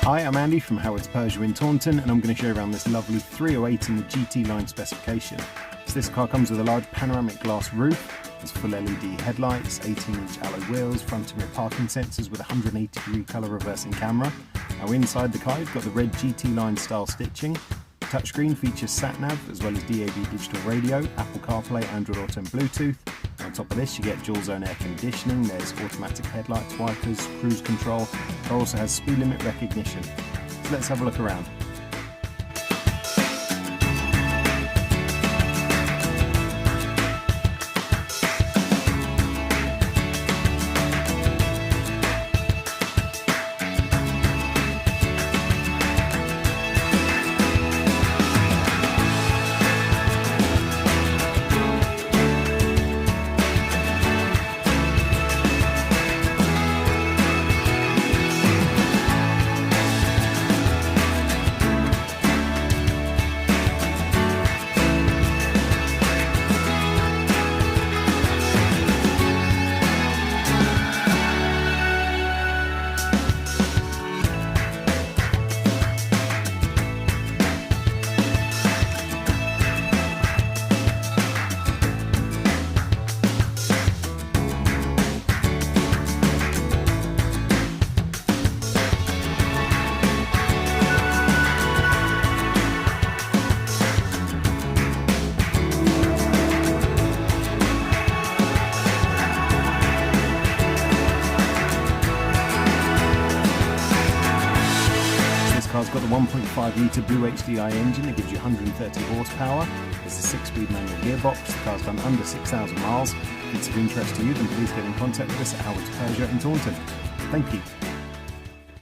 Hi, I'm Andy from Howard's Persia in Taunton, and I'm going to show you around this lovely 308 in the GT line specification. So this car comes with a large panoramic glass roof, has full LED headlights, 18-inch alloy wheels, front and rear parking sensors with a 180-degree colour reversing camera. Now inside the car you've got the red GT line style stitching. Touchscreen features sat-nav as well as DAB digital radio, Apple CarPlay, Android Auto and Bluetooth. On top of this you get dual zone air conditioning, there's automatic headlights, wipers, cruise control. It also has speed limit recognition. So let's have a look around. This car's got the 1.5 litre Blue HDI engine that gives you 130 horsepower. There's a 6-speed manual gearbox. The car's done under 6,000 miles. If it's of interest to you, then please get in contact with us at Howard's Persia in Taunton. Thank you.